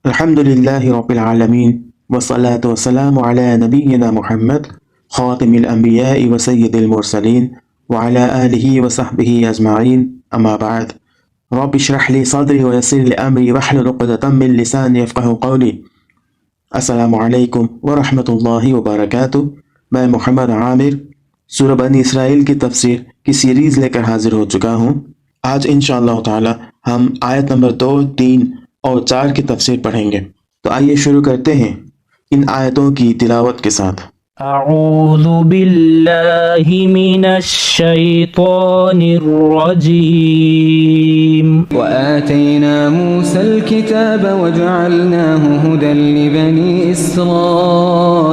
الحمد لله رب العالمين والصلاة والسلام على نبينا محمد خاتم الأنبياء وسيد المرسلين وعلى آله وصحبه أجمعين أما بعد رب اشرح لي صدري ويسر لي أمري واحلل عقدة من لساني يفقهوا قولي السلام علیکم ورحمۃ اللہ وبرکاتہ۔ میں محمد عامر سورہ بنی اسرائیل کی تفسیر کی سیریز لے کر حاضر ہو چکا ہوں۔ آج انشاءاللہ تعالی ہم آیت نمبر 2، 3 اور 4 کی تفسیر پڑھیں گے۔ تو آئیے شروع کرتے ہیں ان آیتوں کی تلاوت کے ساتھ۔ اعوذ باللہ من الشیطان الرجیم وآتينا موسى الكتاب وجعلناه هدى لبني إسرائيل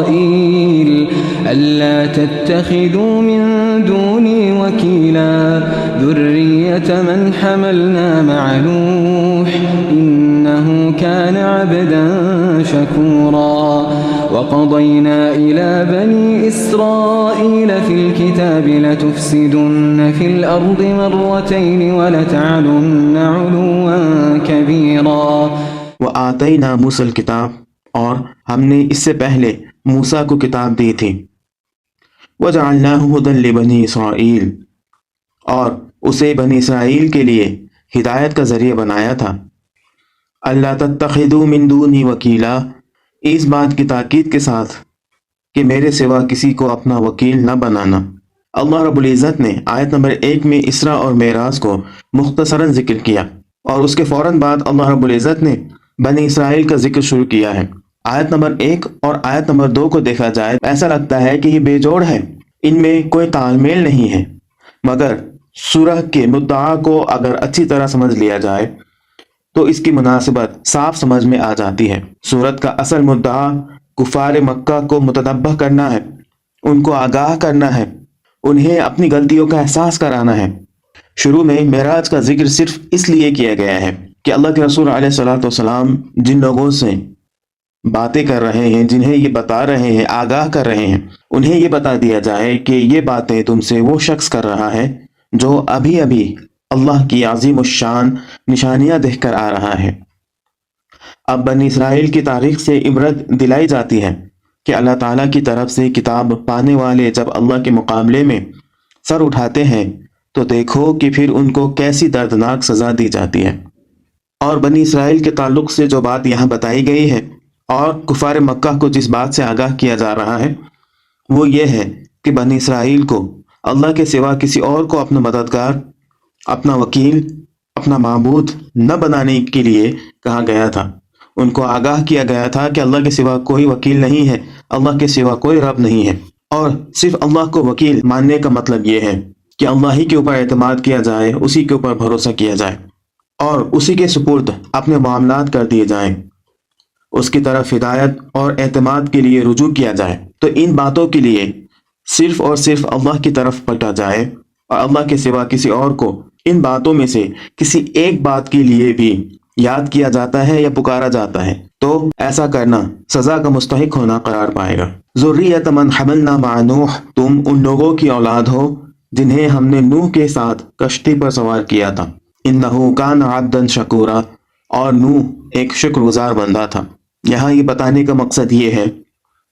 ألا تتخذوا من دوني وكيلا ذرية من حملنا مع نوح إنه كان عبدا شكورا وقضينا إلى بني إسرائيل في الكتاب لتفسدن في الأرض مرتين ولتعلن علوا كبيرا وآتینا موسیٰ الکتاب، اور ہم نے اس سے پہلے موسیٰ کو کتاب دی تھی۔ وجعلناہ ھدی لبنی اسرائیل، اور اسے بنی اسرائیل کے لیے ہدایت کا ذریعہ بنایا تھا۔ اللہ تتخذوا من دونی وکیلا، اس بات کی تاکید کے ساتھ کہ میرے سوا کسی کو اپنا وکیل نہ بنانا۔ اللہ رب العزت نے آیت نمبر 1 میں اسراء اور معراج کو مختصراً ذکر کیا، اور اس کے فوراً بعد اللہ رب العزت نے بنی اسرائیل کا ذکر شروع کیا ہے۔ آیت نمبر 1 اور آیت نمبر 2 کو دیکھا جائے ایسا لگتا ہے کہ یہ بے جوڑ ہے، ان میں کوئی تال میل نہیں ہے، مگر سورہ کے مدعا کو اگر اچھی طرح سمجھ لیا جائے تو اس کی مناسبت صاف سمجھ میں آ جاتی ہے۔ سورت کا اصل مدعا کفار مکہ کو متنبہ کرنا ہے، ان کو آگاہ کرنا ہے، انہیں اپنی غلطیوں کا احساس کرانا ہے۔ شروع میں معراج کا ذکر صرف اس لیے کیا گیا ہے کہ اللہ کے رسول علیہ الصلوۃ والسلام جن لوگوں سے باتیں کر رہے ہیں، جنہیں یہ بتا رہے ہیں، آگاہ کر رہے ہیں، انہیں یہ بتا دیا جائے کہ یہ باتیں تم سے وہ شخص کر رہا ہے جو ابھی ابھی اللہ کی عظیم الشان نشانیاں دیکھ کر آ رہا ہے۔ اب بنی اسرائیل کی تاریخ سے عبرت دلائی جاتی ہے کہ اللہ تعالیٰ کی طرف سے کتاب پانے والے جب اللہ کے مقابلے میں سر اٹھاتے ہیں تو دیکھو کہ پھر ان کو کیسی دردناک سزا دی جاتی ہے۔ اور بنی اسرائیل کے تعلق سے جو بات یہاں بتائی گئی ہے اور کفار مکہ کو جس بات سے آگاہ کیا جا رہا ہے وہ یہ ہے کہ بنی اسرائیل کو اللہ کے سوا کسی اور کو اپنا مددگار، اپنا وکیل، اپنا معبود نہ بنانے کے لیے کہا گیا تھا۔ ان کو آگاہ کیا گیا تھا کہ اللہ کے سوا کوئی وکیل نہیں ہے، اللہ کے سوا کوئی رب نہیں ہے، اور صرف اللہ کو وکیل ماننے کا مطلب یہ ہے کہ اللہ ہی کے اوپر اعتماد کیا جائے، اسی کے اوپر بھروسہ کیا جائے اور اسی کے سپرد اپنے معاملات کر دیے جائیں، اس کی طرف ہدایت اور اعتماد کے لیے رجوع کیا جائے۔ تو ان باتوں کے لیے صرف اور صرف اللہ کی طرف پلٹا جائے، اور اللہ کے سوا کسی اور کو ان باتوں میں سے کسی ایک بات کے لیے بھی یاد کیا جاتا ہے یا پکارا جاتا ہے تو ایسا کرنا سزا کا مستحق ہونا قرار پائے گا۔ ذریۃ من حملنا مع نوح، تم ان لوگوں کی اولاد ہو جنہیں ہم نے نوح کے ساتھ کشتی پر سوار کیا تھا۔ انہ کان عبدا شکورا، اور نوح ایک شکر گزار بندہ تھا۔ یہاں یہ بتانے کا مقصد یہ ہے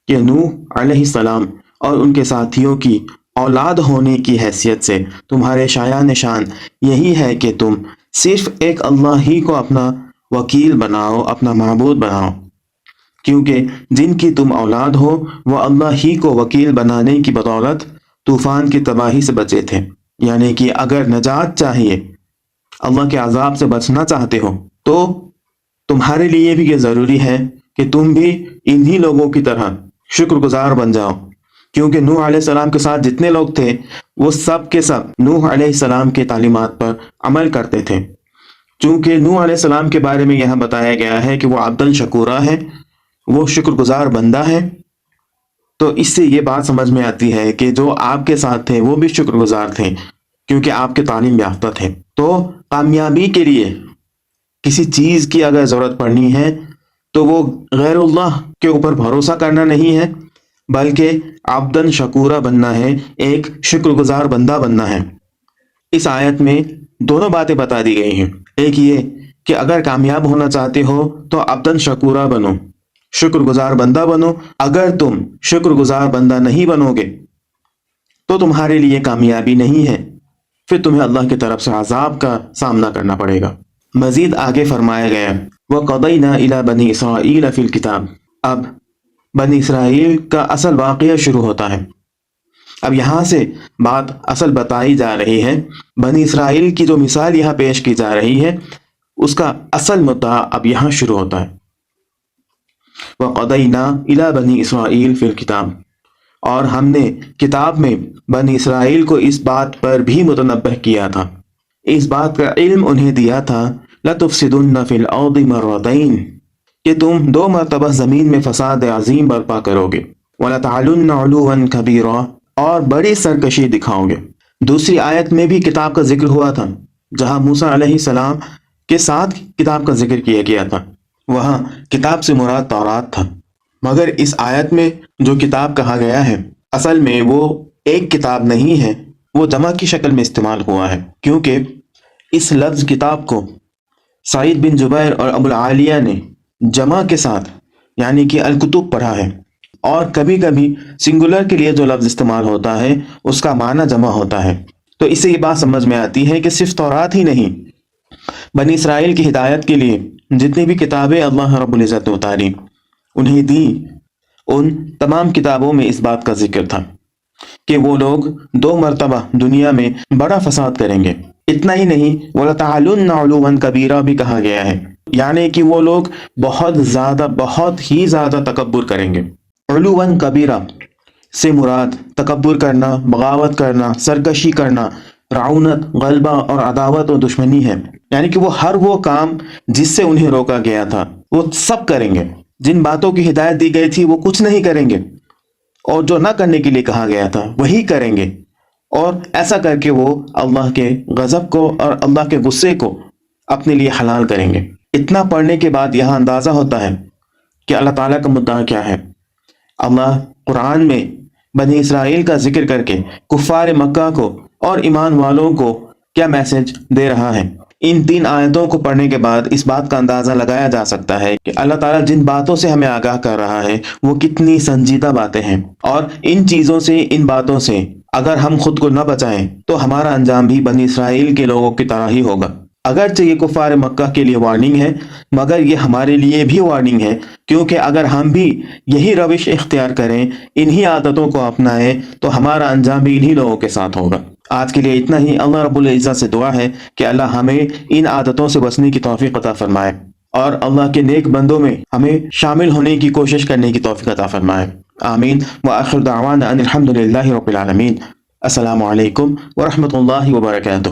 کہ نوح علیہ السلام اور ان کے ساتھیوں کی اولاد ہونے کی حیثیت سے تمہارے شایان نشان یہی ہے کہ تم صرف ایک اللہ ہی کو اپنا وکیل بناؤ، اپنا معبود بناؤ، کیونکہ جن کی تم اولاد ہو وہ اللہ ہی کو وکیل بنانے کی بدولت طوفان کی تباہی سے بچے تھے۔ یعنی کہ اگر نجات چاہیے، اللہ کے عذاب سے بچنا چاہتے ہو تو تمہارے لیے بھی یہ ضروری ہے کہ تم بھی انہی لوگوں کی طرح شکر گزار بن جاؤ، کیونکہ نوح علیہ السلام کے ساتھ جتنے لوگ تھے وہ سب کے سب نوح علیہ السلام کے تعلیمات پر عمل کرتے تھے۔ چونکہ نوح علیہ السلام کے بارے میں یہاں بتایا گیا ہے کہ وہ عبداً شکورا ہے، وہ شکر گزار بندہ ہے، تو اس سے یہ بات سمجھ میں آتی ہے کہ جو آپ کے ساتھ تھے وہ بھی شکر گزار تھے کیونکہ آپ کے تعلیم یافتہ تھے۔ تو کامیابی کے لیے کسی چیز کی اگر ضرورت پڑنی ہے تو وہ غیر اللہ کے اوپر بھروسہ کرنا نہیں ہے بلکہ عبداً شکورا بننا ہے، ایک شکر گزار بندہ بننا ہے۔ اس آیت میں دونوں باتیں بتا دی گئی ہیں، ایک یہ کہ اگر کامیاب ہونا چاہتے ہو تو عبدن شکورا بنو، شکر گزار بندہ بنو۔ اگر تم شکر گزار بندہ نہیں بنو گے تو تمہارے لیے کامیابی نہیں ہے، پھر تمہیں اللہ کی طرف سے عذاب کا سامنا کرنا پڑے گا۔ مزید آگے فرمایا گیا وَقَضَيْنَا إِلَى بَنِي إِسْرَائِيلَ فِي الْكِتَابِ، اب بنی اسرائیل کا اصل واقعہ شروع ہوتا ہے۔ اب یہاں سے بات اصل بتائی جا رہی ہے، بنی اسرائیل کی جو مثال یہاں پیش کی جا رہی ہے اس کا اصل مدعا اب یہاں شروع ہوتا ہے۔ وَقَضَيْنَا إِلَى بَنِي إِسْرَائِيلَ فِي الْكِتَابِ، اور ہم نے کتاب میں بنی اسرائیل کو اس بات پر بھی متنبہ کیا تھا، اس بات کا علم انہیں دیا تھا لَتُفْسِدُنَّ فِي الْأَرْضِ مَرَّتَيْنِ، کہ تم 2 مرتبہ زمین میں فساد عظیم برپا کرو گے، وَلَتَعْلُنَّ عُلُوًّا كَبِيرًا، اور بڑی سرکشی دکھاؤ گے۔ دوسری آیت میں بھی کتاب کا ذکر ہوا تھا، جہاں موسیٰ علیہ السلام کے ساتھ کتاب کا ذکر کیا گیا تھا، وہاں کتاب سے مراد تورات تھا، مگر اس آیت میں جو کتاب کہا گیا ہے اصل میں وہ ایک کتاب نہیں ہے، وہ جمع کی شکل میں استعمال ہوا ہے، کیونکہ اس لفظ کتاب کو سعید بن جبیر اور ابو العالیہ نے جمع کے ساتھ یعنی کہ الکتب پڑھا ہے، اور کبھی کبھی سنگولر کے لیے جو لفظ استعمال ہوتا ہے اس کا معنی جمع ہوتا ہے۔ تو اس سے یہ بات سمجھ میں آتی ہے کہ صرف تورات ہی نہیں، بنی اسرائیل کی ہدایت کے لیے جتنی بھی کتابیں اللہ رب العزت نے اتاری انہیں دی، ان تمام کتابوں میں اس بات کا ذکر تھا کہ وہ لوگ 2 مرتبہ دنیا میں بڑا فساد کریں گے۔ اتنا ہی نہیں، وَلَتَعْلُنَّ عُلُوًّا كَبِيرًا بھی کہا گیا ہے، یعنی کہ وہ لوگ بہت ہی زیادہ تکبر کریں گے۔ علواً کبیرہ سے مراد تکبر کرنا، بغاوت کرنا، سرکشی کرنا، رعونت، غلبہ اور عداوت و دشمنی ہے، یعنی کہ وہ کام جس سے انہیں روکا گیا تھا وہ سب کریں گے، جن باتوں کی ہدایت دی گئی تھی وہ کچھ نہیں کریں گے، اور جو نہ کرنے کے لیے کہا گیا تھا وہی کریں گے، اور ایسا کر کے وہ اللہ کے غضب کو اور اللہ کے غصے کو اپنے لیے حلال کریں گے۔ اتنا پڑھنے کے بعد یہاں اندازہ ہوتا ہے کہ اللہ تعالیٰ کا مدعا کیا ہے۔ اللہ قرآن میں بنی اسرائیل کا ذکر کر کے کفار مکہ کو اور ایمان والوں کو کیا میسج دے رہا ہے۔ ان 3 آیتوں کو پڑھنے کے بعد اس بات کا اندازہ لگایا جا سکتا ہے کہ اللہ تعالیٰ جن باتوں سے ہمیں آگاہ کر رہا ہے وہ کتنی سنجیدہ باتیں ہیں، اور ان چیزوں سے، ان باتوں سے اگر ہم خود کو نہ بچائیں تو ہمارا انجام بھی بنی اسرائیل کے لوگوں کی طرح ہی ہوگا۔ اگرچہ یہ کفار مکہ کے لیے وارننگ ہے، مگر یہ ہمارے لیے بھی وارننگ ہے، کیونکہ اگر ہم بھی یہی روش اختیار کریں، انہی عادتوں کو اپنائیں، تو ہمارا انجام بھی انہی لوگوں کے ساتھ ہوگا۔ آج کے لیے اتنا ہی۔ اللہ رب العزت سے دعا ہے کہ اللہ ہمیں ان عادتوں سے بچنے کی توفیق عطا فرمائے، اور اللہ کے نیک بندوں میں ہمیں شامل ہونے کی کوشش کرنے کی توفیق عطا فرمائے۔ آمین۔ وآخر دعوانا ان الحمد للہ رب العالمین۔ السلام علیکم ورحمۃ اللہ وبرکاتہ۔